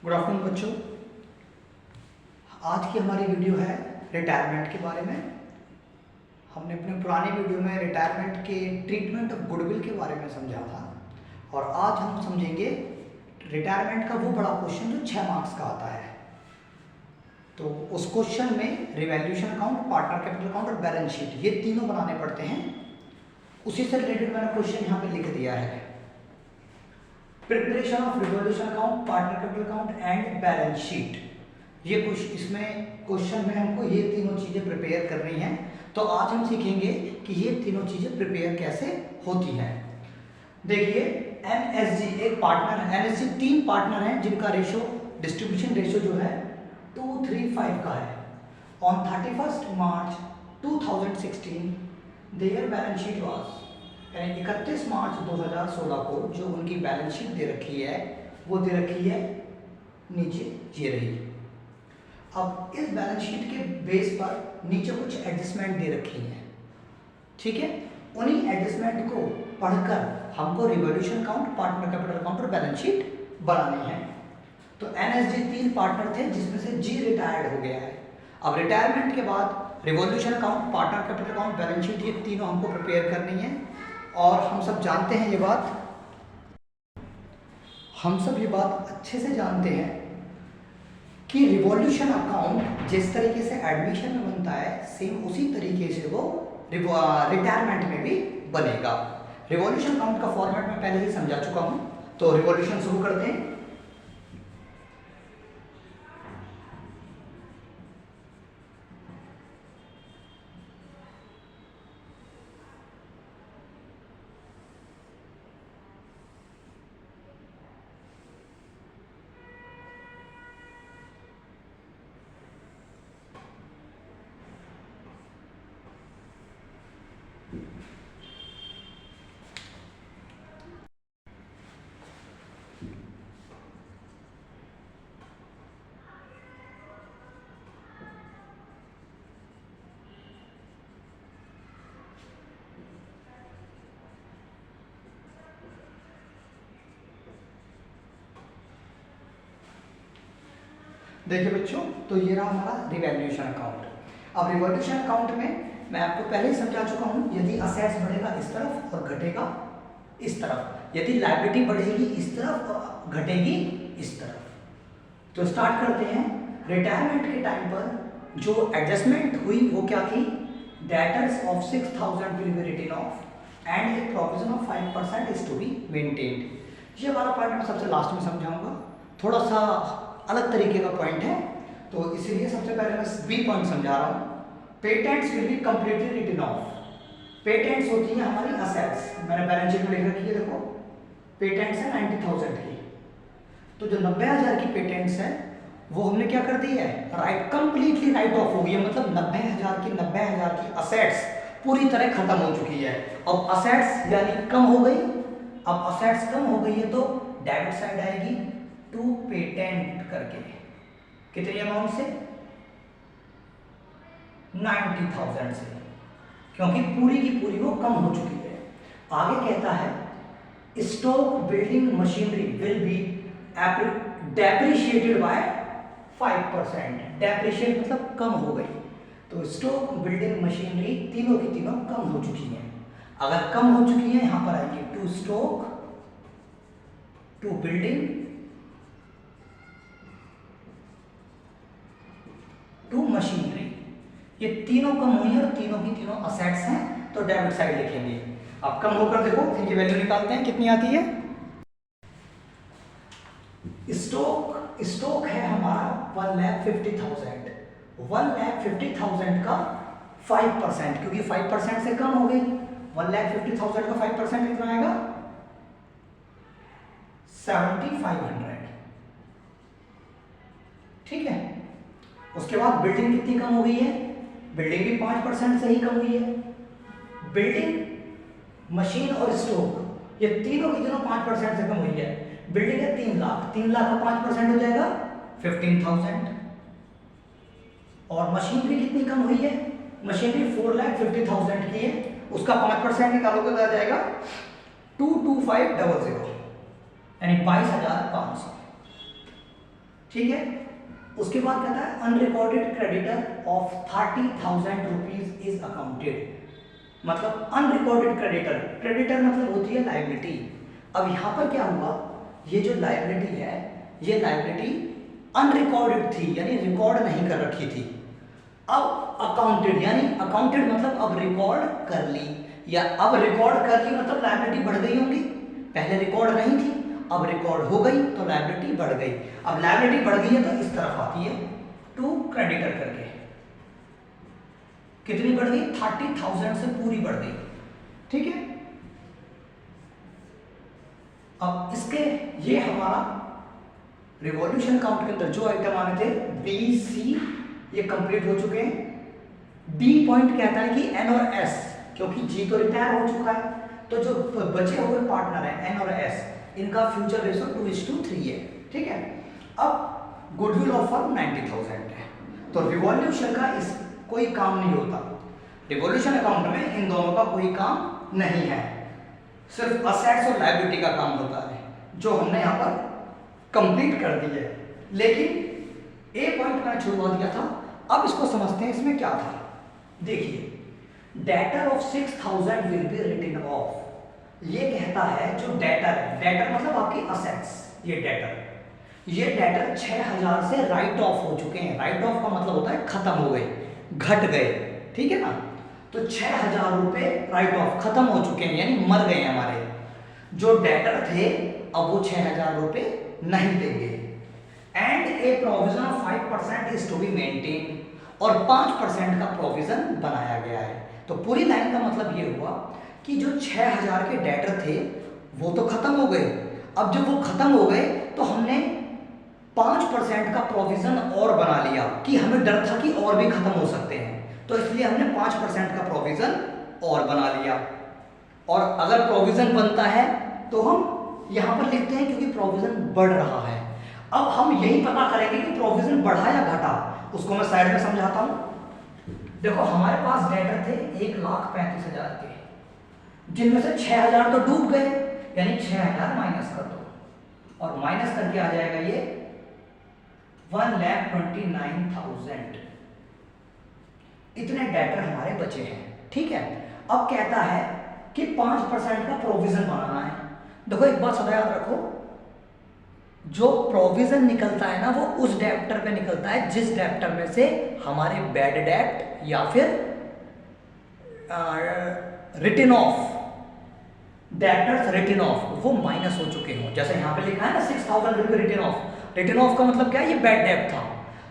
Good afternoon बच्चों। आज की हमारी वीडियो है रिटायरमेंट के बारे में। हमने अपने पुराने वीडियो में रिटायरमेंट के ट्रीटमेंट ऑफ गुडविल के बारे में समझा था और आज हम समझेंगे रिटायरमेंट का वो बड़ा क्वेश्चन जो 6 मार्क्स का आता है। तो उस क्वेश्चन में revaluation account, partner capital account और बैलेंस शीट ये तीनों बनाने पड़ते हैं। उसी से रिलेटेड मैंने क्वेश्चन यहाँ पे लिख दिया है। Preparation of revolution account, partner capital account and balance sheet, ये कुछ इसमें क्वेश्चन में हमको ये तीनों चीजें प्रिपेयर करनी है। तो आज हम सीखेंगे कि ये तीनों चीजें प्रिपेयर कैसे होती हैं। देखिए एनएसजी एक पार्टनर है। एनएसजी 3 पार्टनर हैं जिनका रेशो, डिस्ट्रीब्यूशन रेशो जो है 2:3:5 का है। On 31 March 2016 their balance sheet was, यानी 31 मार्च 2016 को जो उनकी बैलेंस शीट दे रखी है वो दे रखी है नीचे ये रही। अब इस बैलेंस शीट के बेस पर नीचे कुछ एडजस्टमेंट दे रखी है, ठीक है। उन्हीं एडजस्टमेंट को पढ़कर हमको revolution account, partner capital account और बैलेंस शीट बनानी है। तो एनएसजी 3 पार्टनर थे जिसमें से जी रिटायर्ड हो गया है। अब रिटायरमेंट के बाद revolution account, partner capital account, balance sheet ये तीनों हमको प्रिपेयर करनी है। और हम सब जानते हैं ये बात, हम सब ये बात अच्छे से जानते हैं कि रिवॉल्यूशन अकाउंट जिस तरीके से एडमिशन में बनता है सेम उसी तरीके से वो रिटायरमेंट में भी बनेगा। रिवॉल्यूशन अकाउंट का फॉर्मेट मैं पहले ही समझा चुका हूं, तो रिवॉल्यूशन शुरू करते हैं। देखिए बच्चों, तो ये रहा हमारा रिवैल्यूएशन अकाउंट। अब रिवॉल्यूशन अकाउंट में मैं आपको पहले ही समझा चुका हूं, यदि असेट्स बढ़ेगा इस तरफ और घटेगा इस तरफ, यदि लायबिलिटी बढ़ेगी इस तरफ और घटेगी इस तरफ। तो स्टार्ट करते हैं। रिटायरमेंट के टाइम पर जो एडजस्टमेंट हुई वो क्या थी? Debtors of 6000 will be written off and a provision of 5% is to be maintained. ये वाला पॉइंट मैं सबसे लास्ट में समझाऊंगा, थोड़ा सा अलग तरीके का पॉइंट है, तो इसीलिए सबसे पहले मैं बी पॉइंट समझा रहा हूं। Patents will be completely written off. Patents होती है हमारी असेट्स, मैंने बैलेंस शीट में लिख रखी है, देखो पेटेंट्स है 90,000 की। तो जो 90,000 की पेटेंट्स है वो हमने क्या कर दी है? राइट, कंप्लीटली राइट ऑफ हो गई है। मतलब 90,000 की असेट्स पूरी तरह खत्म हो चुकी है। अब असेट्स यानी कम हो गई। अब असेट्स कम हो गई है तो डेबिट साइड आएगी टू पेटेंट करके, कितनी अमाउंट से? 90,000 से, क्योंकि पूरी की पूरी वो कम हो चुकी है। आगे कहता है stock building machinery will be depreciated by 5%। Depreciate मतलब कम हो गई। तो स्टॉक बिल्डिंग मशीनरी तीनों की तीनों कम हो चुकी हैं। अगर कम हो चुकी है यहां पर आएगी to stock, to building, to machinery. ये तीनों कम हुई है और तीनों की तीनों असेट्स हैं, तो डेबिट साइड लिखेंगे। अब कम होकर देखो इनकी वैल्यू निकालते हैं, कितनी आती है? स्टॉक है हमारा 1,50,000। 1,50,000 का 5%, क्योंकि 5% से कम हो गई। 1,50,000 का 5% कितना आएगा? 7,500, ठीक है। उसके बाद बिल्डिंग कितनी कम हो गई है? बिल्डिंग भी 5% से ही कम हुई है। बिल्डिंग, मशीन और स्टॉक ये तीनों की तीनों 5% से कम हुई है। बिल्डिंग है 3 लाख, 3 लाख का 5% हो जाएगा 15,000। और मशीनरी कितनी कम हुई है? मशीनरी 4,50,000 की है, उसका 5% निकालोगे तो आ जाएगा 22500, यानी 22,500। ठीक है। उसके बाद कहता है unrecorded creditor of 30,000 rupees is accounted. मतलब अनरिकॉर्डेड क्रेडिटर, क्रेडिटर मतलब होती है लायबिलिटी। अब यहाँ पर क्या हुआ, ये जो लायबिलिटी है ये लायबिलिटी अनरिकॉर्डेड थी, यानी रिकॉर्ड नहीं कर रखी थी। अब अकाउंटेड, यानी अकाउंटेड मतलब अब रिकॉर्ड कर ली, या अब रिकॉर्ड कर ली मतलब लायबिलिटी बढ़ गई होगी। पहले रिकॉर्ड नहीं थी, अब रिकॉर्ड हो गई तो लायबिलिटी बढ़ गई। अब लायबिलिटी बढ़ गई है तो इस तरफ आती है टू क्रेडिटर करके। कितनी बढ़ गई? 30,000 से पूरी बढ़ गई। ठीक है। अब इसके ये हमारा रिवॉल्यूशन अकाउंट के अंदर जो आइटम आने थे बी सी ये कंप्लीट हो चुके हैं। डी पॉइंट कहता है कि एन और एस, क्योंकि जी तो रिटायर हो चुका है, तो जो बचे हुए पार्टनर है एन और एस, इनका फ्यूचर रेशो 2:3 है। ठीक है। अब गुडविल ऑफ फर्म 90,000 है, तो रिवॉल्यूशन का इस कोई काम नहीं होता। रिवॉल्यूशन अकाउंट में इन दोनों का कोई काम नहीं है, सिर्फ असेट्स और लायबिलिटी का काम होता है, जो हमने यहाँ पर कंप्लीट कर दी है। लेकिन ए पॉइंट मैंने छुड़वा दिया था, अब इसको समझते हैं इसमें क्या था। देखिए, debtor of 6,000 will be written off. ये कहता है जो डेटर है, डेटर मतलब आपकी असेट्स, ये डेटर 6,000 से राइट ऑफ हो चुके हैं। राइट ऑफ का मतलब होता है खत्म हो गए, घट गए। ठीक है ना। तो 6,000 रुपए राइट ऑफ खत्म हो चुके हैं, यानी मर गए हमारे। जो डेटर थे अब वो 6,000 रुपए नहीं देंगे। And a provision of 5% is to be maintain, और 5% का प्रोविजन बनाया गया है। तो पूरी लाइन का मतलब ये हुआ कि जो 6,000 के डेटर थे वो तो खत्म हो गए। अब जब वो खत्म हो गए तो हमने 5% का प्रोविजन और बना लिया, कि हमें डर था कि और भी खत्म हो सकते हैं, तो इसलिए हमने 5% का प्रोविजन और बना लिया। और अगर प्रोविजन बनता है तो हम यहां पर लिखते हैं क्योंकि प्रोविजन बढ़ रहा है। अब हम यही पता करेंगे कि प्रोविजन बढ़ा या घटा, उसको मैं साइड में समझाता हूं। देखो, हमारे पास डेटर थे 1,35,000 के, जिनमें से 6,000 तो डूब गए, यानी 6,000 माइनस कर दो, और माइनस करके आ जाएगा ये 1,29,000। इतने डेटर हमारे बचे हैं। ठीक है। अब कहता है कि 5% का प्रोविजन बनाना है। देखो, एक बात सदा याद रखो, जो प्रोविजन निकलता है ना वो उस डेप्टर पे निकलता है जिस डेप्टर में से हमारे बैड डेप्ट या फिर written off, debtors written off वो माइनस हो चुके हों। जैसे यहाँ पे लिखा है ना 6,000 रुपये रिटन ऑफ। रिटन ऑफ का मतलब क्या है? ये बैड डेप्ट था।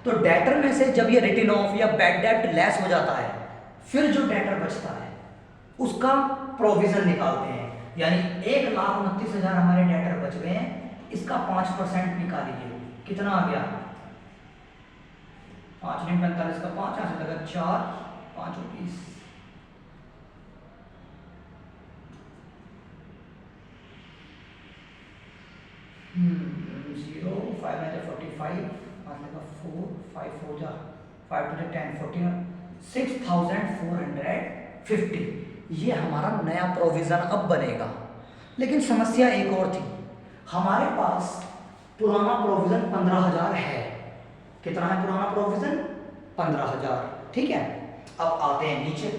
तो डेटर में से जब ये रिटन ऑफ या बैड डेप्ट लेस हो जाता है, फिर जो डेटर बचता है उसका प्रोविजन निकालते हैं। यानी 1,29,000 हमारे डेटर बच गए हैं, इसका 5% निकालिए, कितना आ गया? 5 नहीं 45 का 5, यहाँ से लगा 4, 5 रुपीस। जीरो 5 में 45, 5 लगा 4, 5 4 जा 5 to 10 14, 6,450। ये हमारा नया प्रोविजन अब बनेगा। लेकिन समस्या एक और थी, हमारे पास पुराना प्रोविजन 15,000 है। कितना है पुराना प्रोविजन? 15,000। ठीक है। अब आते हैं नीचे,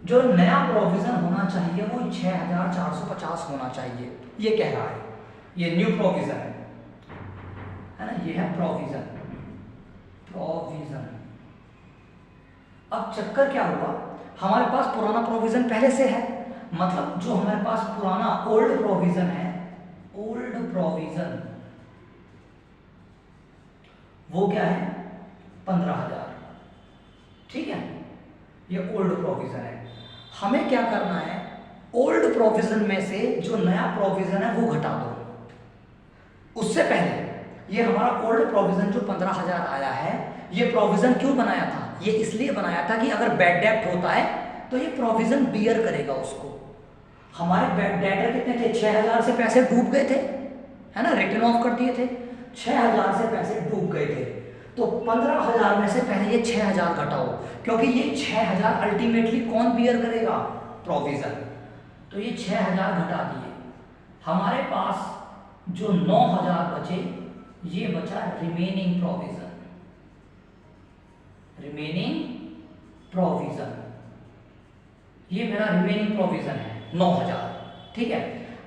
जो नया प्रोविजन होना चाहिए वो 6,450 होना चाहिए, ये कह रहा है। ये न्यू प्रोविजन है ना, ये है प्रोविजन। अब चक्कर क्या हुआ, हमारे पास पुराना प्रोविजन पहले से है, मतलब जो हमारे पास पुराना ओल्ड प्रोविजन है, ओल्ड प्रोविजन वो क्या है? 15,000। ठीक है। ये ओल्ड प्रोविजन है। हमें क्या करना है, ओल्ड प्रोविजन में से जो नया प्रोविजन है वो घटा दो। उससे पहले ये हमारा ओल्ड प्रोविजन जो 15,000 आया है, ये प्रोविजन क्यों बनाया था? ये इसलिए बनाया था कि अगर बैड डेप्ट होता है तो ये प्रोविजन बियर करेगा उसको। हमारे बैड डेटर कितने थे? 6,000 से पैसे डूब गए थे, है ना, रिटर्न ऑफ कर दिए थे, 6,000 से पैसे डूब गए थे। तो 15,000 में से पहले ये 6,000 घटाओ, क्योंकि ये 6,000 अल्टीमेटली कौन बियर करेगा? प्रोविजन। तो ये 6,000 घटा दिए, हमारे पास जो 9,000 बचे ये बचा रिमेनिंग प्रोविजन, रिमेनिंग प्रोविजन, ये मेरा रिमेनिंग प्रोविजन है 9000, ठीक है।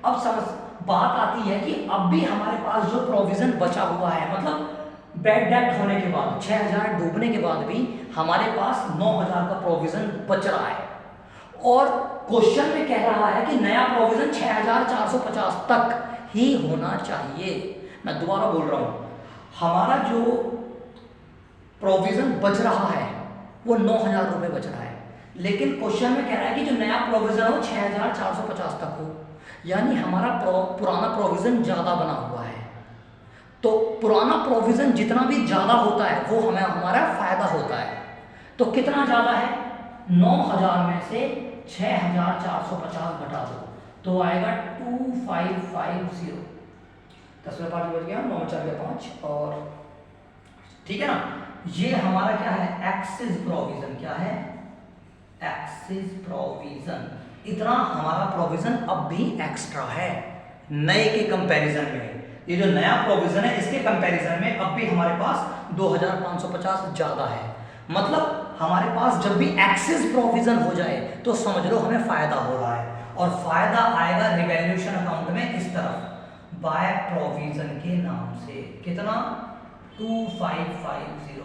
अब समझ बात आती है कि अब भी हमारे पास जो प्रोविजन बचा हुआ है, मतलब बैड डेट होने के बाद 6000 डूबने के बाद भी हमारे पास 9000 का प्रोविजन बच रहा है, और क्वेश्चन में कह रहा है कि नया प्रोविजन 6450 तक ही होना चाहिए। मैं दोबारा बोल रहा हूं, हमारा जो प्रोविजन बच रहा है वो 9000 रुपये बच रहा है, लेकिन क्वेश्चन में कह रहा है कि जो नया प्रोविजन हो 6450 तक हो, यानी हमारा पुराना प्रोविजन ज़्यादा बना हुआ है। तो पुराना प्रोविजन जितना भी ज़्यादा होता है वो हमें हमारा फायदा होता है। तो कितना ज़्यादा है, 9000 में से 6450 घटा दो तो आएगा 2550। 10 में 5 बच गया, 9 में 4 गया 5, और ठीक है ना। ये हमारा क्या है, एक्सेस प्रोविजन, क्या है, एक्सेस प्रोविजन। इतना हमारा प्रोविजन अब भी एक्स्ट्रा है नए के कंपैरिजन में। ये जो नया प्रोविजन है इसके कंपैरिजन में अब भी हमारे पास 2550 ज्यादा है। मतलब हमारे पास जब भी एक्सेस प्रोविजन हो जाए तो समझ लो हमें फायदा हो रहा है, और फायदा आएगा रिवैल्यूएशन अकाउंट में इस तरफ बाय प्रोविजन के नाम से। कितना, 2550।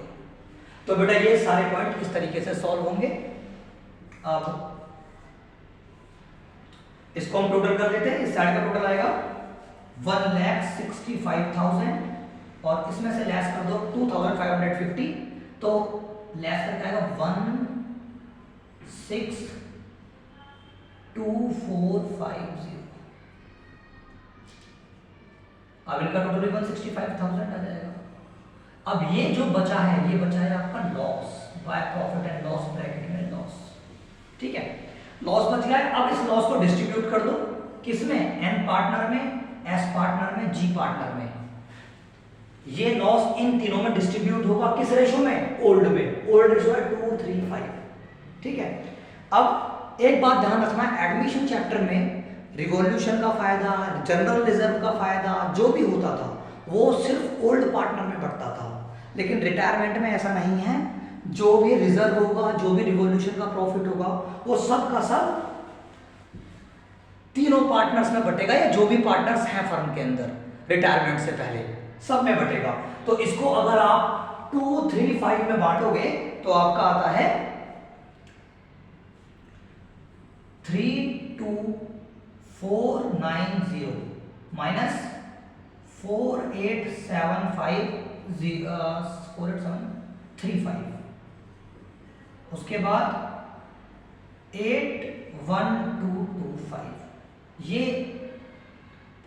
तो बेटा ये सारे पॉइंट इस तरीके से सॉल्व होंगे। अब इसको हम टोटल कर लेते हैं। इस साइड का टोटल आएगा 1,65,000 और इसमें से लेस कर दो 2,550, तो लेस करके आएगा 1,62450। अब इनका टोटल 165,000 आ जाएगा। अब ये जो बचा है, ये बचा है आपका loss by profit and loss, bracket में लॉस, ठीक है। लॉस बच गया है। अब इस लॉस को डिस्ट्रीब्यूट कर दो, किसमें, एन पार्टनर में, एस पार्टनर में, जी पार्टनर में। ये लॉस इन तीनों में डिस्ट्रीब्यूट होगा किस रेशो में, ओल्ड में। ओल्ड रेशो है 2:3:5, ठीक है। अब एक बात ध्यान रखना, एडमिशन चैप्टर में रिवॉल्यूशन का फायदा, जनरल रिजर्व का फायदा जो भी होता था वो सिर्फ ओल्ड पार्टनर में बढ़ता था, लेकिन रिटायरमेंट में ऐसा नहीं है। जो भी रिजर्व होगा, जो भी रिवॉल्यूशन का प्रॉफिट होगा, वो सब का सब तीनों पार्टनर्स में बटेगा, या जो भी पार्टनर्स हैं फर्म के अंदर रिटायरमेंट से पहले सब में बटेगा। तो इसको अगर आप 2:3:5 में बांटोगे तो आपका आता है 32490 माइनस 4875, उसके बाद 81225। ये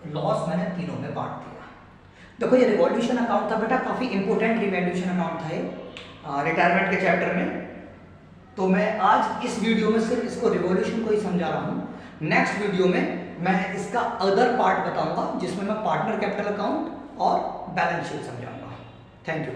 लॉस मैंने तीनों में बांट दिया। देखो ये रिवॉल्यूशन अकाउंट था बेटा, काफी इंपॉर्टेंट रिवॉल्यूशन अकाउंट था ये रिटायरमेंट के चैप्टर में। तो मैं आज इस वीडियो में सिर्फ इसको रिवॉल्यूशन को ही समझा रहा हूँ। नेक्स्ट वीडियो में मैं इसका अदर पार्ट बताऊंगा जिसमें मैं पार्टनर कैपिटल अकाउंट और बैलेंस शीट समझाऊंगा। Thank you.